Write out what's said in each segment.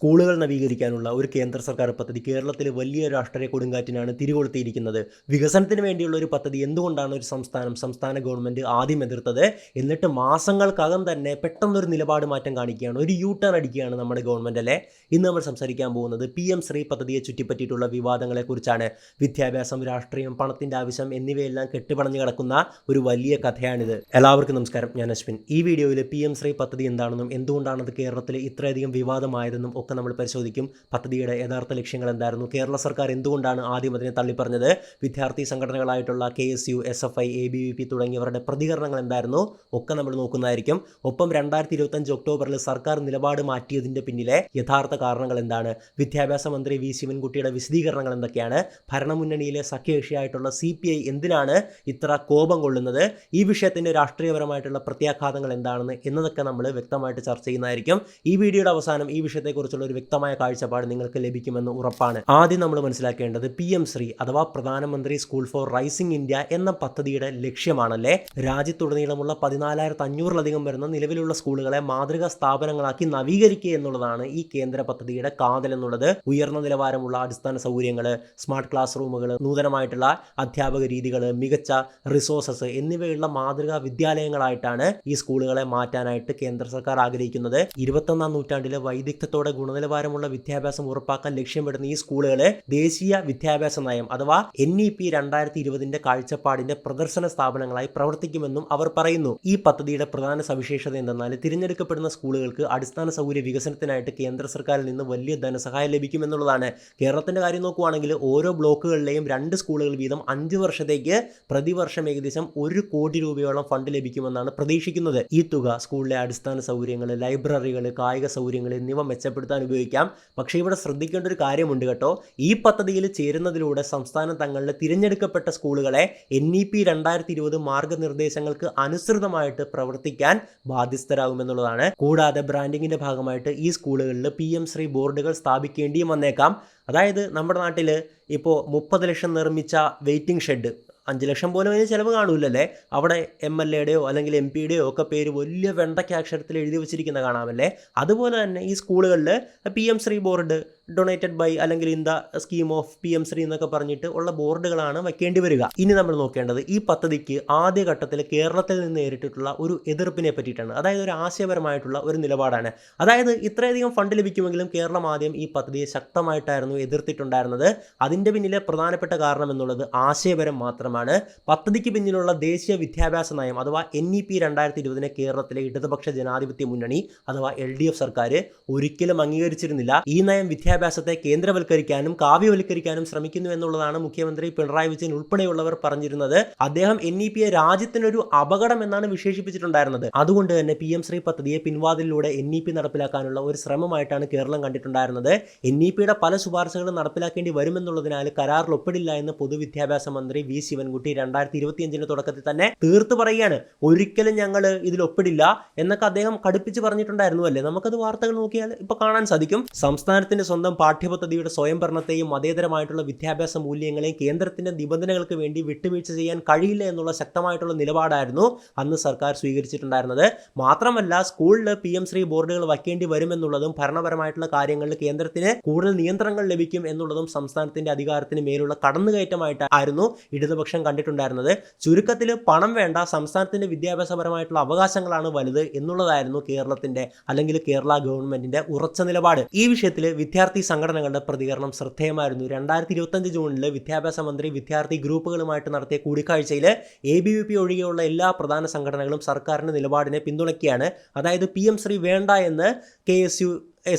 സ്കൂളുകൾ നവീകരിക്കാനുള്ള ഒരു കേന്ദ്ര സർക്കാർ പദ്ധതി കേരളത്തിൽ വലിയ രാഷ്ട്രീയ കൊടുങ്കാറ്റിനാണ് തിരികൊളുത്തിയിരിക്കുന്നത്. വികസനത്തിന് വേണ്ടിയുള്ള ഒരു പദ്ധതി എന്തുകൊണ്ടാണ് ഒരു സംസ്ഥാന ഗവൺമെൻറ് ആദ്യം എതിർത്തത്? എന്നിട്ട് മാസങ്ങൾക്കകം തന്നെ പെട്ടെന്നൊരു നിലപാട് മാറ്റം കാണിക്കുകയാണ്, ഒരു യു ടേൺ അടിക്കുകയാണ് നമ്മുടെ ഗവൺമെൻറ് അല്ലേ. ഇന്ന് നമ്മൾ സംസാരിക്കാൻ പോകുന്നത് PM ശ്രീ പദ്ധതിയെ ചുറ്റിപ്പറ്റിയിട്ടുള്ള വിവാദങ്ങളെക്കുറിച്ചാണ്. വിദ്യാഭ്യാസം, രാഷ്ട്രീയം, പണത്തിൻ്റെ ആവശ്യം എന്നിവയെല്ലാം കെട്ടുപണഞ്ഞു കിടക്കുന്ന ഒരു വലിയ കഥയാണിത്. എല്ലാവർക്കും നമസ്കാരം, ഞാൻ അശ്വിൻ. ഈ വീഡിയോയിൽ PM ശ്രീ പദ്ധതി എന്താണെന്നും എന്തുകൊണ്ടാണത് കേരളത്തിൽ ഇത്രയധികം വിവാദമായതെന്നും ഒക്കെ നമ്മൾ പരിശോധിക്കും. പദ്ധതിയുടെ യഥാർത്ഥ ലക്ഷ്യങ്ങൾ എന്തായിരുന്നു, കേരള സർക്കാർ എന്തുകൊണ്ടാണ് ആദ്യം അതിനെ തള്ളിപ്പറഞ്ഞത്, വിദ്യാർത്ഥി സംഘടനകളായിട്ടുള്ള KSU, SFI, ABVP തുടങ്ങിയവരുടെ പ്രതികരണങ്ങൾ എന്തായിരുന്നു ഒക്കെ നമ്മൾ നോക്കുന്നതായിരിക്കും. ഒപ്പം 2025 ഒക്ടോബറിൽ സർക്കാർ നിലപാട് മാറ്റിയതിൻ്റെ പിന്നിലെ യഥാർത്ഥ കാരണങ്ങൾ എന്താണ്, വിദ്യാഭ്യാസ മന്ത്രി V ശിവൻകുട്ടിയുടെ വിശദീകരണങ്ങൾ എന്തൊക്കെയാണ്, ഭരണമുന്നണിയിലെ സഖ്യകക്ഷിയായിട്ടുള്ള CPI എന്തിനാണ് ഇത്ര കോപം കൊള്ളുന്നത്, ഈ വിഷയത്തിൻ്റെ രാഷ്ട്രീയപരമായിട്ടുള്ള പ്രത്യാഘാതങ്ങൾ എന്താണെന്ന് എന്നതൊക്കെ നമ്മൾ വ്യക്തമായിട്ട് ചർച്ച ചെയ്യുന്നതായിരിക്കും. ഈ വീഡിയോയുടെ അവസാനം ഈ വിഷയത്തെക്കുറിച്ചുള്ള ഒരു വ്യക്തമായ കാഴ്ചപ്പാട് നിങ്ങൾക്ക് ലഭിക്കുമെന്ന് ഉറപ്പാണ്. ആദ്യം നമ്മൾ മനസ്സിലാക്കേണ്ടത് PM ശ്രീ അഥവാ പ്രധാനമന്ത്രി സ്കൂൾ ഫോർ റൈസിംഗ് ഇന്ത്യ എന്ന പദ്ധതിയുടെ ലക്ഷ്യമാണല്ലേ. രാജ്യത്തുടനീളമുള്ള 14,500-ലധികം വരുന്ന നിലവിലുള്ള സ്കൂളുകളെ മാതൃകാ സ്ഥാപനങ്ങളാക്കി നവീകരിക്കുക എന്നുള്ളതാണ് ഈ കേന്ദ്ര പദ്ധതിയുടെ കാതൽ എന്നുള്ളത്. ഉയർന്ന നിലവാരമുള്ള അടിസ്ഥാന സൗകര്യങ്ങൾ, സ്മാർട്ട് ക്ലാസ് റൂമുകൾ, നൂതനമായിട്ടുള്ള അധ്യാപക രീതികൾ, മികച്ച റിസോഴ്സസ് എന്നിവയുള്ള മാതൃകാ വിദ്യാലയങ്ങളായിട്ടാണ് ഈ സ്കൂളുകളെ മാറ്റാനായിട്ട് കേന്ദ്ര സർക്കാർ ആഗ്രഹിക്കുന്നത്. 21ാം നൂറ്റാണ്ടിലെ വൈദഗ്ധ്യത്തോടെ ഗുണനിലവാരമുള്ള വിദ്യാഭ്യാസം ഉറപ്പാക്കാൻ ലക്ഷ്യമിടുന്ന ഈ സ്കൂളുകളെ ദേശീയ വിദ്യാഭ്യാസ നയം അഥവാ NEP 2020 കാഴ്ചപ്പാടിന്റെ പ്രദർശന സ്ഥാപനങ്ങളായി പ്രവർത്തിക്കുമെന്നും അവർ പറയുന്നു. ഈ പദ്ധതിയുടെ പ്രധാന സവിശേഷത എന്തെന്നാൽ തിരഞ്ഞെടുക്കപ്പെടുന്ന സ്കൂളുകൾക്ക് അടിസ്ഥാന സൗകര്യ വികസനത്തിനായിട്ട് കേന്ദ്ര സർക്കാരിൽ നിന്ന് വലിയ ധനസഹായം ലഭിക്കുമെന്നുള്ളതാണ്. കേരളത്തിന്റെ കാര്യം നോക്കുകയാണെങ്കിൽ ഓരോ ബ്ലോക്കുകളിലെയും 2 സ്കൂളുകൾ വീതം 5 വർഷത്തേക്ക് പ്രതിവർഷം ഏകദേശം 1 കോടി രൂപയോളം ഫണ്ട് ലഭിക്കുമെന്നാണ് പ്രതീക്ഷിക്കുന്നത്. ഈ തുക സ്കൂളിലെ അടിസ്ഥാന സൗകര്യങ്ങൾ, ലൈബ്രറികൾ, കായിക സൗകര്യങ്ങൾ എന്നിവ മെച്ചപ്പെടുത്താൻ ഉപയോഗിക്കാം. പക്ഷേ ഇവിടെ ശ്രദ്ധിക്കേണ്ട ഒരു കാര്യമുണ്ട് കേട്ടോ. ഈ പദ്ധതിയിൽ ചേരുന്നതിലൂടെ സംസ്ഥാനം തങ്ങളുടെ തിരഞ്ഞെടുക്കപ്പെട്ട സ്കൂളുകളെ NEP 2020 മാർഗനിർദ്ദേശങ്ങൾക്ക് അനുസൃതമായിട്ട് പ്രവർത്തിക്കാൻ ബാധ്യസ്ഥരാകുമെന്നുള്ളതാണ്. കൂടാതെ ബ്രാൻഡിങ്ങിന്റെ ഭാഗമായിട്ട് ഈ സ്കൂളുകളിൽ PM ശ്രീ ബോർഡുകൾ സ്ഥാപിക്കേണ്ടിയും വന്നേക്കാം. അതായത് നമ്മുടെ നാട്ടിൽ ഇപ്പോൾ 30 ലക്ഷം നിർമ്മിച്ച വെയിറ്റിംഗ് ഷെഡ് 5 ലക്ഷം പോലും അതിന് ചിലവ് കാണൂലല്ലേ. അവിടെ MLAയുടെയോ അല്ലെങ്കിൽ MP യുടെയോ ഒക്കെ പേര് വലിയ വെണ്ടയ്ക്ക അക്ഷരത്തിൽ എഴുതി വെച്ചിരിക്കുന്ന കാണാമല്ലേ. അതുപോലെ തന്നെ ഈ സ്കൂളുകളിൽ PM Shri board donated by അല്ലെങ്കിൽ in the scheme of PM Shri എന്നൊക്കെ പറഞ്ഞിട്ട് ഉള്ള ബോർഡുകളാണ് വയ്ക്കേണ്ടി വരിക. ഇനി നമ്മൾ നോക്കേണ്ടത് ഈ പദ്ധതിക്ക് ആദ്യഘട്ടത്തിൽ കേരളത്തിൽ നിന്ന് നേരിട്ടിട്ടുള്ള ഒരു എതിർപ്പിനെ പറ്റിയിട്ടാണ്. അതായത് ഒരു ആശയപരമായിട്ടുള്ള ഒരു നിലപാടാണ്. അതായത് ഇത്രയധികം ഫണ്ട് ലഭിക്കുമെങ്കിലും കേരളം ആദ്യം ഈ പദ്ധതിയെ ശക്തമായിട്ടായിരുന്നു എതിർത്തിട്ടുണ്ടായിരുന്നത്. അതിൻ്റെ പിന്നിലെ പ്രധാനപ്പെട്ട കാരണം എന്നുള്ളത് ആശയപരം മാത്രമാണ്. പദ്ധതിക്ക് പിന്നിലുള്ള ദേശീയ വിദ്യാഭ്യാസ നയം അഥവാ NEP 2020 കേരളത്തിലെ ഇടതുപക്ഷ ജനാധിപത്യ മുന്നണി അഥവാ LDF സർക്കാർ ഒരിക്കലും അംഗീകരിച്ചിരുന്നില്ല. ഈ നയം വിദ്യാഭ്യാസത്തെ കേന്ദ്രവൽക്കരിക്കാനും കാവ്യവൽക്കരിക്കാനും ശ്രമിക്കുന്നു എന്നുള്ളതാണ് മുഖ്യമന്ത്രി പിണറായി വിജയൻ ഉൾപ്പെടെയുള്ളവർ പറഞ്ഞിരുന്നത്. അദ്ദേഹം NEPയെ രാജ്യത്തിനൊരു അപകടം എന്നാണ് വിശേഷിപ്പിച്ചിട്ടുണ്ടായിരുന്നത്. അതുകൊണ്ട് തന്നെ PM ശ്രീ പദ്ധതിയെ പിൻവാതിലൂടെ NEP നടപ്പിലാക്കാനുള്ള ഒരു ശ്രമമായിട്ടാണ് കേരളം കണ്ടിട്ടുണ്ടായിരുന്നത്. NEPയുടെ പല ശുപാർശകളും നടപ്പിലാക്കേണ്ടി വരുമെന്നുള്ളതിനാൽ കരാറിൽ ഒപ്പിടില്ല എന്ന് പൊതുവിദ്യാഭ്യാസ മന്ത്രി V ശിവൻകുട്ടി 2025 തുടക്കത്തിൽ തന്നെ തീർത്തു പറയുകയാണ്. ഒരിക്കലും ഞങ്ങൾ ഇതിൽ ഒപ്പിടില്ല എന്നൊക്കെ അദ്ദേഹം കടുപ്പിച്ച് പറഞ്ഞിട്ടുണ്ടായിരുന്നു അല്ലേ. നമുക്കത് വാർത്തകൾ നോക്കിയാൽ ഇപ്പോൾ കാണാൻ സാധിക്കും. സംസ്ഥാനത്തിന്റെ സ്വന്തം പാഠ്യപദ്ധതിയുടെ സ്വയംഭരണത്തെയും മതേതരമായിട്ടുള്ള വിദ്യാഭ്യാസ മൂല്യങ്ങളെയും കേന്ദ്രത്തിന്റെ നിബന്ധനകൾക്ക് വേണ്ടി വിട്ടുവീഴ്ച ചെയ്യാൻ കഴിയില്ല എന്നുള്ള ശക്തമായിട്ടുള്ള നിലപാടായിരുന്നു അന്ന് സർക്കാർ സ്വീകരിച്ചിട്ടുണ്ടായിരുന്നത്. മാത്രമല്ല സ്കൂളിൽ PM ശ്രീ ബോർഡുകൾ വയ്ക്കേണ്ടി വരുമെന്നുള്ളതും ഭരണപരമായിട്ടുള്ള കാര്യങ്ങളിൽ കേന്ദ്രത്തിന് കൂടുതൽ നിയന്ത്രണങ്ങൾ ലഭിക്കും എന്നുള്ളതും സംസ്ഥാനത്തിന്റെ അധികാരത്തിന് മേലുള്ള കടന്നുകയറ്റമായിട്ടായിരുന്നു ഇടതുപക്ഷം കണ്ടിട്ടുണ്ടായിരുന്നത്. ചുരുക്കത്തിൽ പണം വേണ്ട, സംസ്ഥാനത്തിന്റെ വിദ്യാഭ്യാസപരമായിട്ടുള്ള അവകാശങ്ങളാണ് വലുത് എന്നുള്ളതായിരുന്നു കേരളത്തിന്റെ അല്ലെങ്കിൽ കേരള ഗവൺമെന്റിന്റെ ഉറച്ച നിലപാട്. ഈ വിഷയത്തിൽ വിദ്യാർത്ഥി സംഘടനകളുടെ പ്രതികരണം ശ്രദ്ധേയമായിരുന്നു. 2025 ജൂണിൽ വിദ്യാഭ്യാസ മന്ത്രി വിദ്യാർത്ഥി ഗ്രൂപ്പുകളുമായിട്ട് നടത്തിയ കൂടിക്കാഴ്ചയിൽ ABVP ഒഴികെയുള്ള എല്ലാ പ്രധാന സംഘടനകളും സർക്കാരിന്റെ നിലപാടിനെ പിന്തുണയ്ക്കുകയാണ്. അതായത് PM ശ്രീ വേണ്ട എന്ന് KSU,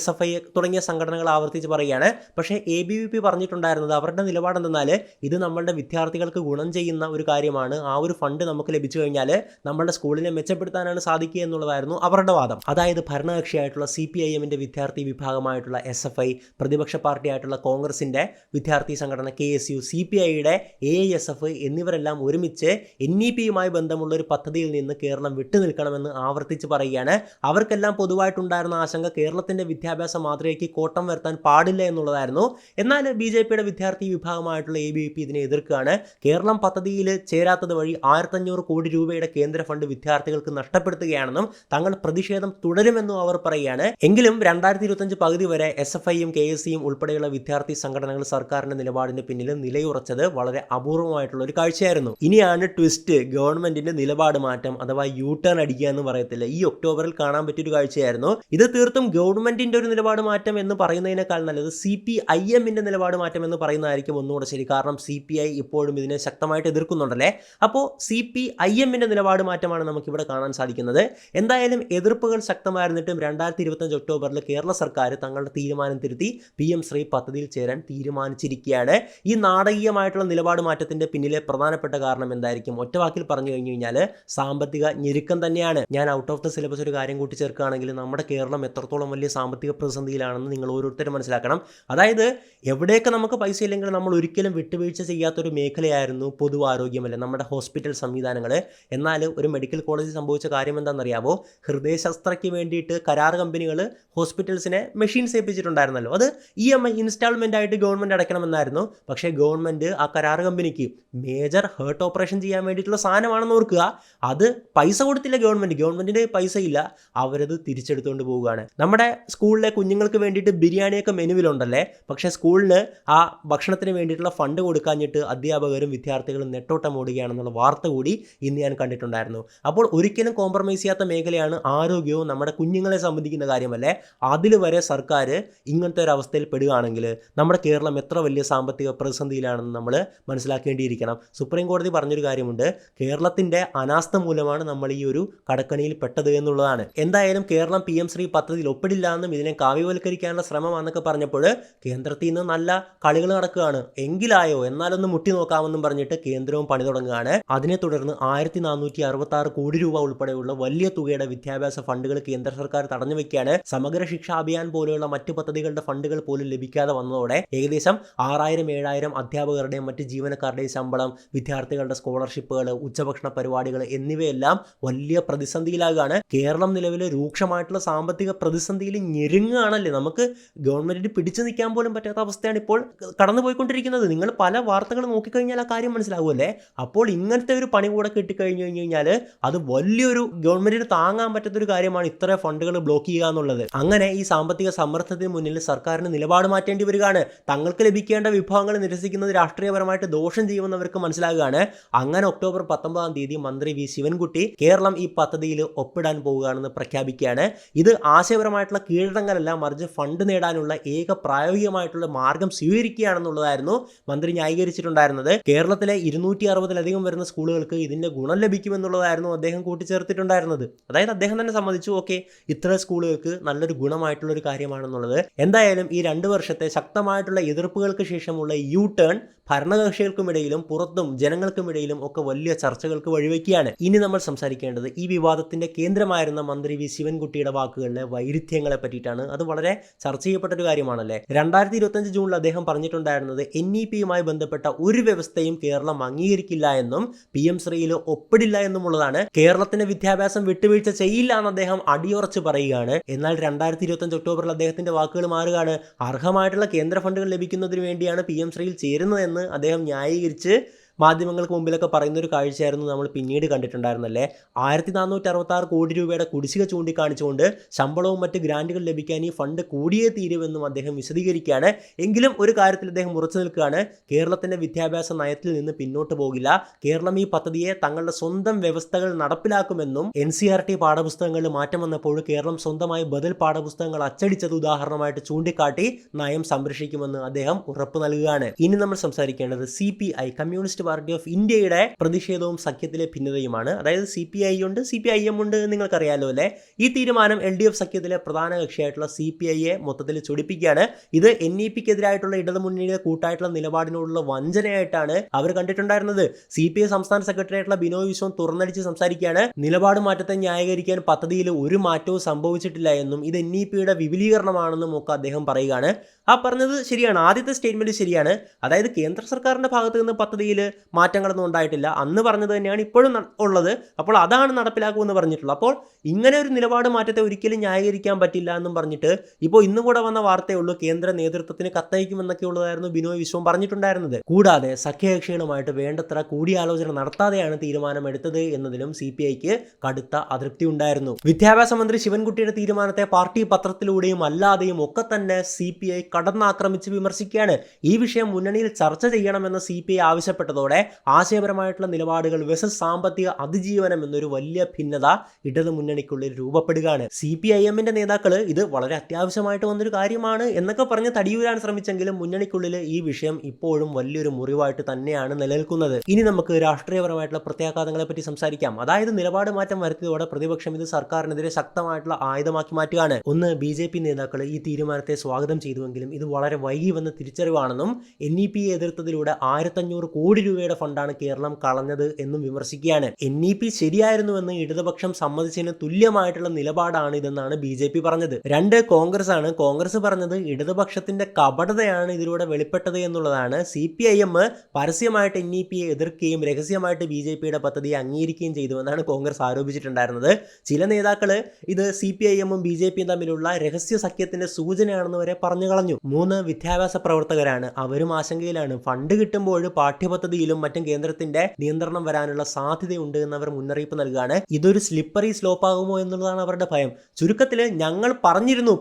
SFI തുടങ്ങിയ സംഘടനകൾ ആവർത്തിച്ച് പറയുകയാണ്. പക്ഷേ ABVP പറഞ്ഞിട്ടുണ്ടായിരുന്നത് അവരുടെ നിലപാടെന്നാൽ ഇത് നമ്മളുടെ വിദ്യാർത്ഥികൾക്ക് ഗുണം ചെയ്യുന്ന ഒരു കാര്യമാണ്, ആ ഒരു ഫണ്ട് നമുക്ക് ലഭിച്ചു കഴിഞ്ഞാൽ നമ്മളുടെ സ്കൂളിനെ മെച്ചപ്പെടുത്താനാണ് സാധിക്കുക എന്നുള്ളതായിരുന്നു അവരുടെ വാദം. അതായത് ഭരണകക്ഷിയായിട്ടുള്ള CPIMന്റെ വിദ്യാർത്ഥി വിഭാഗമായിട്ടുള്ള SFI, പ്രതിപക്ഷ പാർട്ടിയായിട്ടുള്ള കോൺഗ്രസിൻ്റെ വിദ്യാർത്ഥി സംഘടന KSU, CPIയുടെ AISF എന്നിവരെല്ലാം ഒരുമിച്ച് NEPയുമായി ബന്ധമുള്ള ഒരു പദ്ധതിയിൽ നിന്ന് കേരളം വിട്ടുനിൽക്കണമെന്ന് ആവർത്തിച്ച് പറയുകയാണ്. അവർക്കെല്ലാം പൊതുവായിട്ടുണ്ടായിരുന്ന ആശങ്ക കേരളത്തിൻ്റെ വിദ്യാഭ്യാസ മാതൃകയ്ക്ക് കോട്ടം വരുത്താൻ പാടില്ല എന്നുള്ളതായിരുന്നു. എന്നാൽ BJPയുടെ വിദ്യാർത്ഥി വിഭാഗമായിട്ടുള്ള ABVP ഇതിനെ എതിർക്കുകയാണ്. കേരളം പദ്ധതിയിൽ ചേരാത്തത് വഴി 1500 കോടി രൂപയുടെ കേന്ദ്ര ഫണ്ട് വിദ്യാർത്ഥികൾക്ക് നഷ്ടപ്പെടുത്തുകയാണെന്നും തങ്ങൾ പ്രതിഷേധം തുടരുമെന്നും അവർ പറയുകയാണ്. എങ്കിലും 2025 പകുതി വരെ SFIയും KSCയും ഉൾപ്പെടെയുള്ള വിദ്യാർത്ഥി സംഘടനകൾ സർക്കാരിന്റെ നിലപാടിന് പിന്നിൽ നിലയുറച്ചത് വളരെ അപൂർവമായിട്ടുള്ള ഒരു കാഴ്ചയായിരുന്നു. ഇനിയാണ് ട്വിസ്റ്റ്. ഗവൺമെന്റിന്റെ നിലപാട് മാറ്റം അഥവാ U-turn അടിക്കുക എന്ന് പറയത്തില്ല. ഈ ഒക്ടോബറിൽ കാണാൻ പറ്റിയൊരു കാഴ്ചയായിരുന്നു. ഇത് തീർത്തും ഗവൺമെന്റിന്റെ ഒരു നിലപാട് മാറ്റം എന്ന് പറയുന്നതിനേക്കാൾ നല്ലത് CPIMന്റെ നിലപാട് മാറ്റം എന്ന് പറയുന്നതായിരിക്കും ഒന്നുകൂടെ ശരി. കാരണം CPI ഇപ്പോഴും ഇതിനെ ശക്തമായിട്ട് എതിർക്കുന്നുണ്ടല്ലേ. അപ്പോൾ CPIMന്റെ നിലപാട് മാറ്റമാണ് നമുക്കിവിടെ കാണാൻ സാധിക്കുന്നത്. എന്തായാലും എതിർപ്പുകൾ ശക്തമായിരുന്നിട്ടും 2025 ഒക്ടോബറിൽ കേരള സർക്കാർ തങ്ങളുടെ തീരുമാനം തിരുത്തി PM ശ്രീ പദ്ധതിയിൽ ചേരാൻ തീരുമാനിച്ചിരിക്കുകയാണ്. ഈ നാടകീയമായിട്ടുള്ള നിലപാട് മാറ്റത്തിന്റെ പിന്നിലെ പ്രധാനപ്പെട്ട കാരണം എന്തായിരിക്കും? ഒറ്റവാക്കിൽ പറഞ്ഞു കഴിഞ്ഞു കഴിഞ്ഞാൽ സാമ്പത്തിക ഞെരുക്കം തന്നെയാണ്. ഞാൻ ഔട്ട് ഓഫ് ദ സിലബസ് ഒരു കാര്യം കൂട്ടിച്ചേർക്കുകയാണെങ്കിൽ നമ്മുടെ കേരളം എത്രത്തോളം വലിയ സാമ്പത്തിക പ്രതിസന്ധിയിലാണെന്ന് നിങ്ങൾ ഓരോരുത്തരും മനസ്സിലാക്കണം. അതായത് എവിടെയൊക്കെ നമുക്ക് പൈസ ഇല്ലെങ്കിൽ നമ്മൾ ഒരിക്കലും വിട്ടുവീഴ്ച ചെയ്യാത്തൊരു മേഖലയായിരുന്നു പൊതുവാരോഗ്യമല്ലേ, നമ്മുടെ ഹോസ്പിറ്റൽ സംവിധാനങ്ങൾ. എന്നാൽ ഒരു മെഡിക്കൽ കോളേജിൽ സംഭവിച്ച കാര്യം എന്താണെന്നറിയാമോ? ഹൃദയ ശസ്ത്രയ്ക്ക് വേണ്ടിയിട്ട് കരാർ കമ്പനികൾ ഹോസ്പിറ്റൽസിനെ മെഷീൻസ് ഏൽപ്പിച്ചിട്ടുണ്ടായിരുന്നല്ലോ. അത് EMI ഇൻസ്റ്റാൾമെൻ്റ് ആയിട്ട് ഗവൺമെൻറ് അടയ്ക്കണമെന്നായിരുന്നു. പക്ഷേ ഗവൺമെൻറ് ആ കരാർ കമ്പനിക്ക് മേജർ ഹേർട്ട് ഓപ്പറേഷൻ ചെയ്യാൻ വേണ്ടിയിട്ടുള്ള സാധനമാണെന്ന് ഓർക്കുക. അത് പൈസ കൊടുത്തില്ല ഗവൺമെൻറ്റിന് പൈസ ഇല്ല, അവരത് തിരിച്ചെടുത്തുകൊണ്ട് പോവുകയാണ്. നമ്മുടെ സ്കൂളിലെ കുഞ്ഞുങ്ങൾക്ക് വേണ്ടിയിട്ട് ബിരിയാണിയൊക്കെ മെനുവിലുണ്ടല്ലേ, പക്ഷേ സ്കൂളിന് ആ ഭക്ഷണത്തിന് വേണ്ടിയിട്ടുള്ള ഫണ്ട് കൊടുക്കാഞ്ഞിട്ട് അധ്യാപകരും വിദ്യാർത്ഥികളും നെട്ടോട്ടം ഓടുകയാണെന്നുള്ള വാർത്ത കൂടി ഇന്ന് ഞാൻ കണ്ടിട്ടുണ്ടായിരുന്നു. അപ്പോൾ ഒരിക്കലും കോംപ്രമൈസ് ചെയ്യാത്ത മേഖലയാണ് ആരോഗ്യവും നമ്മുടെ കുഞ്ഞുങ്ങളെ സംബന്ധിക്കുന്ന കാര്യമല്ലേ. അതിൽ വരെ സർക്കാർ ഇങ്ങനത്തെ ഒരു അവസ്ഥയിൽ പെടുകയാണെങ്കിൽ നമ്മുടെ കേരളം എത്ര വലിയ സാമ്പത്തിക പ്രതിസന്ധിയിലാണെന്ന് നമ്മൾ മനസ്സിലാക്കേണ്ടിയിരിക്കണം. സുപ്രീം കോടതി പറഞ്ഞൊരു കാര്യമുണ്ട്, കേരളത്തിൻ്റെ അനാസ്ഥ മൂലമാണ് നമ്മൾ ഈ ഒരു കടക്കണിയിൽ പെട്ടത് എന്നുള്ളതാണ്. എന്തായാലും കേരളം PM ശ്രീ പദ്ധതിയിൽ ഒപ്പിടില്ല എന്നും ഇതിനെ കാവ്യവൽക്കരിക്കാനുള്ള ശ്രമമാണെന്നൊക്കെ പറഞ്ഞപ്പോൾ കേന്ദ്രത്തിൽ നിന്ന് നല്ല കളികൾ നടക്കുകയാണ്. എങ്കിലായോ എന്നാലൊന്ന് മുട്ടി നോക്കാമെന്നും പറഞ്ഞിട്ട് കേന്ദ്രവും പണി തുടങ്ങുകയാണ്. അതിനെ തുടർന്ന് 1466 കോടി രൂപ ഉൾപ്പെടെയുള്ള വലിയ തുകയുടെ വിദ്യാഭ്യാസ ഫണ്ടുകൾ കേന്ദ്ര സർക്കാർ തടഞ്ഞു വെക്കുകയാണ്. സമഗ്ര ശിക്ഷാ അഭിയാൻ പോലെയുള്ള മറ്റു പദ്ധതികളുടെ ഫണ്ടുകൾ പോലും ലഭിക്കാതെ വന്നതോടെ ഏകദേശം 6000-7000 അധ്യാപകരുടെയും മറ്റ് ജീവനക്കാരുടെയും ശമ്പളം, വിദ്യാർത്ഥികളുടെ സ്കോളർഷിപ്പുകൾ, ഉച്ചഭക്ഷണ പരിപാടികൾ എന്നിവയെല്ലാം വലിയ പ്രതിസന്ധിയിലാകുകയാണ്. കേരളം നിലവിൽ രൂക്ഷമായിട്ടുള്ള സാമ്പത്തിക പ്രതിസന്ധിയിൽ ഞെരുങ്ങുകയാണല്ലേ. നമുക്ക് ഗവൺമെന്റിന് പിടിച്ചു നിൽക്കാൻ പോലും പറ്റാത്ത അവസ്ഥയാണ് ഇപ്പോൾ കടന്നുപോയിക്കൊണ്ടിരിക്കുന്നത്. നിങ്ങൾ പല വാർത്തകൾ നോക്കിക്കഴിഞ്ഞാൽ ആ കാര്യം മനസ്സിലാവുമല്ലേ. അപ്പോൾ ഇങ്ങനത്തെ ഒരു പണി കൂടെ കിട്ടിക്കഴിഞ്ഞു കഴിഞ്ഞാൽ അത് വലിയൊരു ഗവൺമെന്റിന് താങ്ങാൻ പറ്റാത്തൊരു കാര്യമാണ് ഇത്ര ഫണ്ടുകൾ ബ്ലോക്ക് ചെയ്യുക എന്നുള്ളത്. അങ്ങനെ ഈ സാമ്പത്തിക സമ്മർദ്ദത്തിന് മുന്നിൽ സർക്കാരിന് നിലപാട് മാറ്റേണ്ടി വരികയാണ്. തങ്ങൾക്ക് ലഭിക്കേണ്ട വിഭവങ്ങൾ നിരസിക്കുന്നത് രാഷ്ട്രീയപരമായിട്ട് ദോഷം ചെയ്യുമെന്നവർക്ക് മനസ്സിലാകുകയാണ്. അങ്ങനെ ഒക്ടോബർ 19-ാം തീയതി മന്ത്രി V ശിവൻകുട്ടി കേരളം ഈ പദ്ധതിയിൽ ഒപ്പിടാൻ പോവുകയാണെന്ന് പ്രഖ്യാപിക്കുകയാണ്. ഇത് ആശയപരമായിട്ടുള്ള കീഴടങ്ങലല്ല, മറിച്ച് ഫണ്ട് നേടാനുള്ള ഏക പ്രായോഗികമായിട്ടുള്ള മാർഗം സ്വീകരിക്കുകയാണെന്നുള്ളതായിരുന്നു മന്ത്രി ന്യായീകരിച്ചിട്ടുണ്ടായിരുന്നത്. കേരളത്തിലെ 260-ലധികം വരുന്ന സ്കൂളുകൾക്ക് ഇതിന്റെ ഗുണം ലഭിക്കുമെന്നുള്ളതായിരുന്നു അദ്ദേഹം കൂട്ടിച്ചേർത്തിട്ടുണ്ടായിരുന്നത്. അതായത് അദ്ദേഹം തന്നെ സമ്മതിച്ചു, ഓക്കെ, ഇത്ര സ്കൂളുകൾക്ക് നല്ലൊരു ഗുണമായിട്ടുള്ളൊരു കാര്യമാണെന്നുള്ളത്. എന്തായാലും ഈ 2 വർഷത്തെ ശക്തമായിട്ടുള്ള എതിർപ്പുകൾക്ക് ശേഷമുള്ള U-turn ഭരണകക്ഷികൾക്കുമിടയിലും പുറത്തും ജനങ്ങൾക്കുമിടയിലും ഒക്കെ വലിയ ചർച്ചകൾക്ക് വഴിവെക്കുകയാണ്. ഇനി നമ്മൾ സംസാരിക്കേണ്ടത് ഈ വിവാദത്തിന്റെ കേന്ദ്രമായിരുന്ന മന്ത്രി V ശിവൻകുട്ടിയുടെ വാക്കുകളിലെ വൈരുദ്ധ്യങ്ങളെ പറ്റിയിട്ടാണ്. അത് വളരെ ചർച്ച ചെയ്യപ്പെട്ടൊരു കാര്യമാണല്ലേ. 2025 ജൂണിൽ അദ്ദേഹം പറഞ്ഞിട്ടുണ്ടായിരുന്നത് NEP-യുമായി ബന്ധപ്പെട്ട ഒരു വ്യവസ്ഥയും കേരളം അംഗീകരിക്കില്ല എന്നും PM ശ്രീയിൽ ഒപ്പിടില്ല എന്നുമുള്ളതാണ്. കേരളത്തിന്റെ വിദ്യാഭ്യാസം വിട്ടുവീഴ്ച ചെയ്യില്ല എന്ന് അദ്ദേഹം അടിയുറച്ച് പറയുകയാണ്. എന്നാൽ 2025 ഒക്ടോബറിൽ അദ്ദേഹത്തിന്റെ വാക്കുകൾ മാറുകയാണ്. അർഹമായിട്ടുള്ള കേന്ദ്ര ഫണ്ടുകൾ ലഭിക്കുന്നതിന് വേണ്ടിയാണ് PM ശ്രീയിൽ ചേരുന്നതെന്ന് അദ്ദേഹം ന്യായീകരിച്ച് മാധ്യമങ്ങൾക്ക് മുമ്പിലൊക്കെ പറയുന്നൊരു കാഴ്ചയായിരുന്നു നമ്മൾ പിന്നീട് കണ്ടിട്ടുണ്ടായിരുന്നല്ലേ. 1466 കോടി രൂപയുടെ കുടിശ്ശിക ചൂണ്ടിക്കാണിച്ചുകൊണ്ട് ശമ്പളവും മറ്റ് ഗ്രാൻറ്റുകൾ ലഭിക്കാൻ ഈ ഫണ്ട് കൂടിയേ തീരുമെന്നും അദ്ദേഹം വിശദീകരിക്കുകയാണ്. എങ്കിലും ഒരു കാര്യത്തിൽ അദ്ദേഹം ഉറച്ചു നിൽക്കുകയാണ്, കേരളത്തിൻ്റെ വിദ്യാഭ്യാസ നയത്തിൽ നിന്ന് പിന്നോട്ട് പോകില്ല. കേരളം ഈ പദ്ധതിയെ തങ്ങളുടെ സ്വന്തം വ്യവസ്ഥകൾ നടപ്പിലാക്കുമെന്നും NCERT പാഠപുസ്തകങ്ങളിൽ മാറ്റം വന്നപ്പോൾ കേരളം സ്വന്തമായി ബദൽ പാഠപുസ്തകങ്ങൾ അച്ചടിച്ചത് ഉദാഹരണമായിട്ട് ചൂണ്ടിക്കാട്ടി നയം സംരക്ഷിക്കുമെന്ന് അദ്ദേഹം ഉറപ്പ് നൽകുകയാണ്. ഇനി നമ്മൾ സംസാരിക്കേണ്ടത് CPI കമ്മ്യൂണിസ്റ്റ് പാർട്ടി ഓഫ് ഇന്ത്യയുടെ പ്രതിഷേധവും സഖ്യത്തിലെ ഭിന്നതയുമാണ്. അതായത് CPI ഉണ്ട്, CPIM ഉണ്ട്, നിങ്ങൾക്കറിയാലോ അല്ലേ. ഈ തീരുമാനം LDF സഖ്യത്തിലെ പ്രധാന കക്ഷിയായിട്ടുള്ള CPIയെ മൊത്തത്തിൽ ചൊടിപ്പിക്കുകയാണ്. ഇത് NEP-ക്കെതിരായിട്ടുള്ള ഇടതുമുന്നണിയുടെ കൂട്ടായിട്ടുള്ള നിലപാടിനോടുള്ള വഞ്ചനയായിട്ടാണ് അവർ കണ്ടിട്ടുണ്ടായിരുന്നത്. CPI സംസ്ഥാന സെക്രട്ടറി ആയിട്ടുള്ള ബിനോയ് വിശ്വം തുറന്നടിച്ച് സംസാരിക്കുകയാണ്. നിലപാട് മാറ്റത്തെ ന്യായീകരിക്കാൻ പദ്ധതിയിൽ ഒരു മാറ്റവും സംഭവിച്ചിട്ടില്ല എന്നും ഇത് NEP-യുടെ വിപുലീകരണമാണെന്നും ഒക്കെ അദ്ദേഹം പറയുകയാണ്. ആ പറഞ്ഞത് ശരിയാണ്, ആദ്യത്തെ സ്റ്റേറ്റ്മെൻറ്റ് ശരിയാണ്. അതായത് കേന്ദ്ര സർക്കാരിൻ്റെ ഭാഗത്ത് നിന്ന് പദ്ധതിയിൽ മാറ്റങ്ങളൊന്നും ഉണ്ടായിട്ടില്ല, അന്ന് പറഞ്ഞത് തന്നെയാണ് ഇപ്പോഴും ഉള്ളത്. അപ്പോൾ അതാണ് നടപ്പിലാക്കുമെന്ന് പറഞ്ഞിട്ടുള്ളത്. അപ്പോൾ ഇങ്ങനെ ഒരു നിലപാട് മാറ്റത്തെ ഒരിക്കലും ന്യായീകരിക്കാൻ പറ്റില്ല എന്നും പറഞ്ഞിട്ട് ഇപ്പോൾ ഇന്നും കൂടെ വന്ന വാർത്തയുള്ളൂ, കേന്ദ്ര നേതൃത്വത്തിന് കത്തയക്കുമെന്നൊക്കെ ഉള്ളതായിരുന്നു ബിനോയ് വിശ്വം പറഞ്ഞിട്ടുണ്ടായിരുന്നത്. കൂടാതെ സഖ്യകക്ഷികളുമായിട്ട് വേണ്ടത്ര കൂടിയാലോചന നടത്താതെയാണ് തീരുമാനമെടുത്തത് എന്നതിലും CPIക്ക് കടുത്ത അതൃപ്തി ഉണ്ടായിരുന്നു. വിദ്യാഭ്യാസ മന്ത്രി ശിവൻകുട്ടിയുടെ തീരുമാനത്തെ പാർട്ടി പത്രത്തിലൂടെയും അല്ലാതെയും ഒക്കെ തന്നെ CPI കടന്നാക്രമിച്ച് വിമർശിക്കുകയാണ്. ഈ വിഷയം മുന്നണിയിൽ ചർച്ച ചെയ്യണമെന്ന് CPI ആവശ്യപ്പെട്ടതോടെ ആശയപരമായിട്ടുള്ള നിലപാടുകൾ വേഴ്സസ് സാമ്പത്തിക അതിജീവനം എന്നൊരു വലിയ ഭിന്നത ഇടതു മുന്നണിക്കുള്ളിൽ രൂപപ്പെടുകയാണ്. CPIMന്റെ നേതാക്കൾ ഇത് വളരെ അത്യാവശ്യമായിട്ട് വന്നൊരു കാര്യമാണ് എന്നൊക്കെ പറഞ്ഞ് തടിയൂരാൻ ശ്രമിച്ചെങ്കിലും മുന്നണിക്കുള്ളിൽ ഈ വിഷയം ഇപ്പോഴും വലിയൊരു മുറിവായിട്ട് തന്നെയാണ് നിലനിൽക്കുന്നത്. ഇനി നമുക്ക് രാഷ്ട്രീയപരമായിട്ടുള്ള പ്രത്യാഘാതങ്ങളെ പറ്റി സംസാരിക്കാം. അതായത് നിലപാട് മാറ്റം വരുത്തിയതോടെ പ്രതിപക്ഷം ഇത് സർക്കാരിനെതിരെ ശക്തമായിട്ടുള്ള ആയുധമാക്കി മാറ്റുകയാണ്. ഒന്ന്, BJP നേതാക്കൾ ഈ തീരുമാനത്തെ സ്വാഗതം ചെയ്തുവെങ്കിലും ഇത് വളരെ വൈകി വന്ന തിരിച്ചറിവാണെന്നും NEP എതിർത്തതിലൂടെ 1500 കോടി രൂപയുടെ ഫണ്ടാണ് കേരളം കളഞ്ഞത് എന്നും വിമർശിക്കുകയാണ്. NEP ശരിയായിരുന്നുവെന്ന് ഇടതുപക്ഷം സമ്മതിച്ചതിന് തുല്യമായിട്ടുള്ള നിലപാടാണ് ഇതെന്നാണ് BJP പറഞ്ഞത്. രണ്ട്, കോൺഗ്രസ് ആണ്. കോൺഗ്രസ് പറഞ്ഞത് ഇടതുപക്ഷത്തിന്റെ കപടതയാണ് ഇതിലൂടെ വെളിപ്പെട്ടത് എന്നുള്ളതാണ്. CPIM പരസ്യമായിട്ട് NEPയെ എതിർക്കുകയും രഹസ്യമായിട്ട് BJPയുടെ പദ്ധതിയെ അംഗീകരിക്കുകയും ചെയ്തുവെന്നാണ് കോൺഗ്രസ് ആരോപിച്ചിട്ടുണ്ടായിരുന്നത്. ചില നേതാക്കൾ ഇത് CPIMും BJPയും തമ്മിലുള്ള രഹസ്യ സഖ്യത്തിന്റെ സൂചനയാണെന്ന് വരെ പറഞ്ഞു കളഞ്ഞു. മൂന്ന്, വിദ്യാഭ്യാസ പ്രവർത്തകരാണ്. അവരും ആശങ്കയിലാണ്. ഫണ്ട് കിട്ടുമ്പോൾ പാഠ്യപദ്ധതിയിലും മറ്റും കേന്ദ്രത്തിന്റെ നിയന്ത്രണം വരാനുള്ള സാധ്യതയുണ്ട് എന്നവർ മുന്നറിയിപ്പ് നൽകുകയാണ്. ഇതൊരു സ്ലിപ്പറി സ്ലോപ്പ് ആകുമോ എന്നുള്ളതാണ് അവരുടെ ഭയം. ചുരുക്കത്തിൽ ഞങ്ങൾ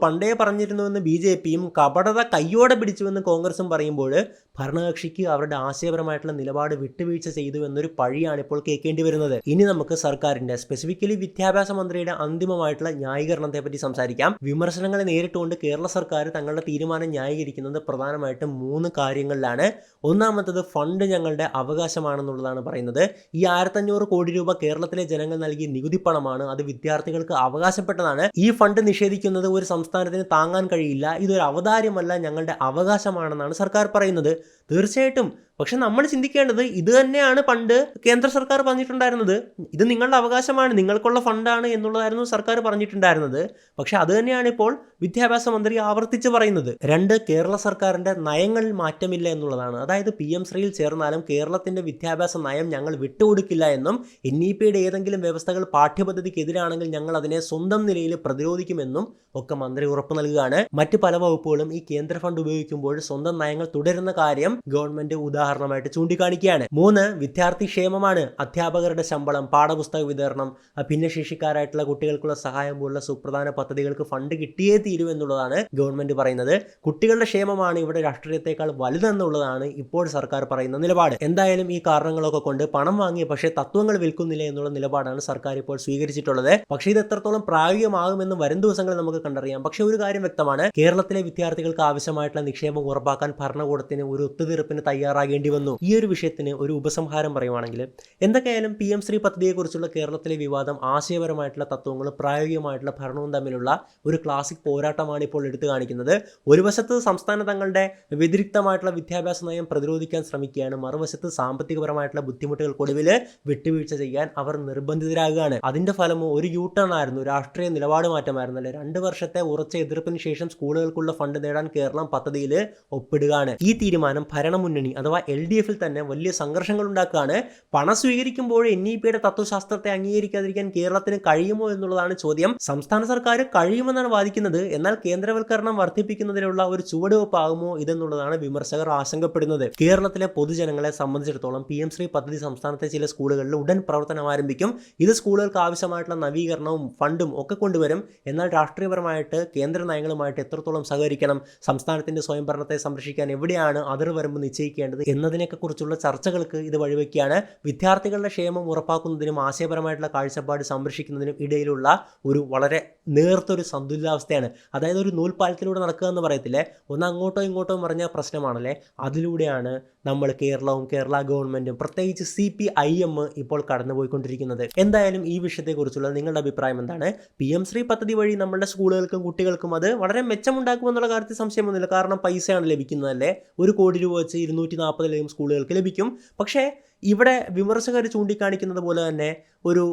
പണ്ടേ പറഞ്ഞിരുന്നു എന്ന് BJPയും കപടത കയ്യോടെ പിടിച്ചുവെന്ന് കോൺഗ്രസും പറയുമ്പോൾ ഭരണകക്ഷിക്ക് അവരുടെ ആശയപരമായിട്ടുള്ള നിലപാട് വിട്ടുവീഴ്ച ചെയ്തു എന്നൊരു പഴിയാണ് ഇപ്പോൾ കേൾക്കേണ്ടി വരുന്നത്. ഇനി നമുക്ക് സർക്കാരിന്റെ, സ്പെസിഫിക്കലി വിദ്യാഭ്യാസ മന്ത്രിയുടെ അന്തിമമായിട്ടുള്ള ന്യായീകരണത്തെ പറ്റി സംസാരിക്കാം. വിമർശനങ്ങളെ നേരിട്ടുകൊണ്ട് കേരള സർക്കാർ തങ്ങളുടെ തീരുമാനം ന്യായീകരിക്കുന്നത് പ്രധാനമായിട്ടും 3 കാര്യങ്ങളിലാണ്. ഒന്നാമത്തത് ഫണ്ട് ഞങ്ങളുടെ അവകാശമാണെന്നുള്ളതാണ് പറയുന്നത്. ഈ 1500 കോടി രൂപ കേരളത്തിലെ ജനങ്ങൾ നൽകിയ നികുതി പണമാണ്, അത് വിദ്യാർത്ഥികൾക്ക് അവകാശപ്പെട്ടതാണ്. ഈ ഫണ്ട് നിഷേധിക്കുന്നത് ഒരു സംസ്ഥാനത്തിന് താങ്ങാൻ കഴിയില്ല. ഇതൊരു അവതാര്യമല്ല, ഞങ്ങളുടെ അവകാശമാണെന്നാണ് സർക്കാർ പറയുന്നത്. തീർച്ചയായിട്ടും. പക്ഷെ നമ്മൾ ചിന്തിക്കേണ്ടത് ഇത് തന്നെയാണ് പണ്ട് കേന്ദ്ര സർക്കാർ പറഞ്ഞിട്ടുണ്ടായിരുന്നത്. ഇത് നിങ്ങളുടെ അവകാശമാണ്, നിങ്ങൾക്കുള്ള ഫണ്ടാണ് എന്നുള്ളതായിരുന്നു സർക്കാർ പറഞ്ഞിട്ടുണ്ടായിരുന്നത്. പക്ഷെ അത് തന്നെയാണ് ഇപ്പോൾ വിദ്യാഭ്യാസ മന്ത്രി ആവർത്തിച്ച് പറയുന്നത്. രണ്ട്, കേരള സർക്കാരിൻ്റെ നയങ്ങളിൽ മാറ്റമില്ല എന്നുള്ളതാണ്. അതായത് PM ശ്രീയിൽ ചേർന്നാലും കേരളത്തിൻ്റെ വിദ്യാഭ്യാസ നയം ഞങ്ങൾ വിട്ടുകൊടുക്കില്ല എന്നും NEPയുടെ ഏതെങ്കിലും വ്യവസ്ഥകൾ പാഠ്യപദ്ധതിക്കെതിരാണെങ്കിൽ ഞങ്ങൾ അതിനെ സ്വന്തം നിലയിൽ പ്രതിരോധിക്കുമെന്നും ഒക്കെ മന്ത്രി ഉറപ്പ് നൽകുകയാണ്. മറ്റ് പല വകുപ്പുകളും ഈ കേന്ദ്ര ഫണ്ട് ഉപയോഗിക്കുമ്പോൾ സ്വന്തം നയങ്ങൾ തുടരുന്ന കാര്യം ഗവൺമെന്റ് ഉദാഹരണമായിട്ട് ചൂണ്ടിക്കാണിക്കുകയാണ്. 3, വിദ്യാർത്ഥി ക്ഷേമമാണ്. അധ്യാപകരുടെ ശമ്പളം, പാഠപുസ്തക വിതരണം, ഭിന്നശേഷിക്കാരായിട്ടുള്ള കുട്ടികൾക്കുള്ള സഹായം പോലുള്ള സുപ്രധാന പദ്ധതികൾക്ക് ഫണ്ട് കിട്ടിയേ തീരൂ എന്നുള്ളതാണ് ഗവൺമെന്റ് പറയുന്നത്. കുട്ടികളുടെ ക്ഷേമമാണ് ഇവിടെ രാഷ്ട്രീയത്തെക്കാൾ വലുതെന്നുള്ളതാണ് ഇപ്പോൾ സർക്കാർ പറയുന്ന നിലപാട്. എന്തായാലും ഈ കാരണങ്ങളൊക്കെ കൊണ്ട് പണം വാങ്ങിയ പക്ഷേ തത്വങ്ങൾ വിൽക്കുന്നില്ല എന്നുള്ള നിലപാടാണ് സർക്കാർ ഇപ്പോൾ സ്വീകരിച്ചിട്ടുള്ളത്. പക്ഷേ ഇത് എത്രത്തോളം പ്രായോഗികമാകുമെന്ന് വരും ദിവസങ്ങളിൽ നമുക്ക് കണ്ടറിയാം. പക്ഷേ ഒരു കാര്യം വ്യക്തമാണ്, കേരളത്തിലെ വിദ്യാർത്ഥികൾക്ക് ആവശ്യമായിട്ടുള്ള നിക്ഷേപം ഉറപ്പാക്കാൻ ഭരണകൂടത്തിന് ഒരു ഒത്തുതീർപ്പിന് തയ്യാറാകേണ്ടി വന്നു. ഈ ഒരു വിഷയത്തിന് ഒരു ഉപസംഹാരം പറയുവാണെങ്കിൽ എന്തൊക്കെയായാലും PM ശ്രീ പദ്ധതിയെക്കുറിച്ചുള്ള കേരളത്തിലെ വിവാദം ആശയപരമായിട്ടുള്ള തത്വങ്ങളും പ്രായോഗികമായിട്ടുള്ള ഭരണവും തമ്മിലുള്ള ഒരു ക്ലാസിക് പോരാട്ടമാണ് ഇപ്പോൾ എടുത്തു കാണിക്കുന്നത്. ഒരു വശത്ത് സംസ്ഥാനം തങ്ങളുടെ വ്യതിരിക്തമായിട്ടുള്ള വിദ്യാഭ്യാസ നയം പ്രതിരോധിക്കാൻ ശ്രമിക്കുകയാണ്, മറുവശത്ത് സാമ്പത്തികപരമായിട്ടുള്ള ബുദ്ധിമുട്ടുകൾക്കൊടുവിൽ വിട്ടുവീഴ്ച ചെയ്യാൻ അവർ നിർബന്ധിതരാകുകയാണ്. അതിന്റെ ഫലമോ ഒരു യൂട്ടേൺ ആയിരുന്നു, രാഷ്ട്രീയ നിലപാട് മാറ്റമായിരുന്നു. 2 വർഷത്തെ ഉറച്ച എതിർപ്പിന് ശേഷം സ്കൂളുകൾക്കുള്ള ഫണ്ട് നേടാൻ കേരളം പദ്ധതിയിൽ ഒപ്പിടുകയാണ്. ഈ തീരുമാനം ഭരണമുന്നണി അഥവാ LDFിൽ തന്നെ വലിയ സംഘർഷങ്ങൾ ഉണ്ടാക്കുകയാണ്. പണം സ്വീകരിക്കുമ്പോൾ NEPയുടെ തത്വശാസ്ത്രത്തെ അംഗീകരിക്കാതിരിക്കാൻ കേരളത്തിന് കഴിയുമോ എന്നുള്ളതാണ് ചോദ്യം. സംസ്ഥാന സർക്കാർ കഴിയുമെന്നാണ് വാദിക്കുന്നത്. എന്നാൽ കേന്ദ്രവൽക്കരണം വർദ്ധിപ്പിക്കുന്നതിനുള്ള ഒരു ചുവടുവെപ്പാകുമോ ഇതെന്നുള്ളതാണ് വിമർശകർ ആശങ്കപ്പെടുന്നത്. കേരളത്തിലെ പൊതുജനങ്ങളെ സംബന്ധിച്ചിടത്തോളം PM ശ്രീ പദ്ധതി സംസ്ഥാനത്തെ ചില സ്കൂളുകളിൽ ഉടൻ പ്രവർത്തനം ആരംഭിക്കും. ഇത് സ്കൂളുകൾക്ക് ആവശ്യമായിട്ടുള്ള നവീകരണവും ഫണ്ടും ഒക്കെ കൊണ്ടുവരും. എന്നാൽ രാഷ്ട്രീയപരമായിട്ട് കേന്ദ്ര നയങ്ങളുമായിട്ട് എത്രത്തോളം സഹകരിക്കണം, സംസ്ഥാനത്തിന്റെ സ്വയംഭരണത്തെ സംരക്ഷിക്കാൻ എവിടെയാണ് അതിർവരമ്പ് നിശ്ചയിക്കേണ്ടത് എന്നതിനൊക്കെ കുറിച്ചുള്ള ചർച്ചകൾക്ക് ഇത് വഴിവെക്കുകയാണ്. വിദ്യാർത്ഥികളുടെ ക്ഷേമം ഉറപ്പാക്കുന്നതിനും ആശയപരമായിട്ടുള്ള കാഴ്ചപ്പാട് സംരക്ഷിക്കുന്നതിനും ഇടയിലുള്ള ഒരു വളരെ നേർത്തൊരു സന്തുലിതാവസ്ഥയാണ്. അതായത് ഒരു നൂൽപ്പാലത്തിലൂടെ നടക്കുക എന്ന് പറയത്തില്ലേ, ഒന്ന് അങ്ങോട്ടോ ഇങ്ങോട്ടോ മറിഞ്ഞ പ്രശ്നമാണല്ലേ, അതിലൂടെയാണ് നമ്മൾ കേരളവും കേരള ഗവൺമെൻറ്റും പ്രത്യേകിച്ച് CPIM ഇപ്പോൾ കടന്നുപോയിക്കൊണ്ടിരിക്കുന്നത്. എന്തായാലും ഈ വിഷയത്തെക്കുറിച്ചുള്ള നിങ്ങളുടെ അഭിപ്രായം എന്താണ്? PM ശ്രീ പദ്ധതി വഴി നമ്മുടെ സ്കൂളുകൾക്കും കുട്ടികൾക്കും അത് വളരെ മെച്ചമുണ്ടാക്കുമെന്നുള്ള കാര്യത്തിൽ സംശയമൊന്നുമില്ല. കാരണം പൈസയാണ് ലഭിക്കുന്നതല്ലേ. 1 കോടി രൂപ വെച്ച് 240 40,000 സ്കൂളുകൾക്ക് ലഭിക്കും. പക്ഷേ ഇവിടെ വിമർശകർ ചൂണ്ടിക്കാണിക്കുന്നത് പോലെ തന്നെ ഒരു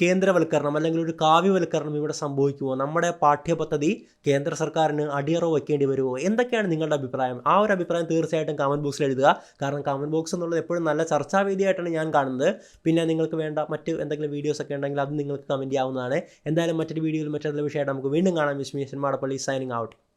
കേന്ദ്രവൽക്കരണം അല്ലെങ്കിൽ ഒരു കാവ്യവൽക്കരണം ഇവിടെ സംഭവിക്കുമോ? നമ്മുടെ പാഠ്യപദ്ധതി കേന്ദ്ര സർക്കാരിന് അടിയറവ് വയ്ക്കേണ്ടി വരുമോ? എന്തൊക്കെയാണ് നിങ്ങളുടെ അഭിപ്രായം? ആ ഒരു അഭിപ്രായം തീർച്ചയായിട്ടും കമൻറ്റ് ബോക്സിൽ എഴുതുക. കാരണം കമൻറ്റ് ബോക്സ് എന്നുള്ളത് എപ്പോഴും നല്ല ചർച്ചാവേദിയായിട്ടാണ് ഞാൻ കാണുന്നത്. പിന്നെ നിങ്ങൾക്ക് വേണ്ട മറ്റ് എന്തെങ്കിലും വീഡിയോസൊക്കെ ഉണ്ടെങ്കിൽ അത് നിങ്ങൾക്ക് കമൻറ്റ് ചെയ്യാവുന്നതാണ്. എന്തായാലും മറ്റൊരു വീഡിയോയിൽ മറ്റൊരു വിഷയമായിട്ട് നമുക്ക് വീണ്ടും കാണാം. Vismi Madappally signing out.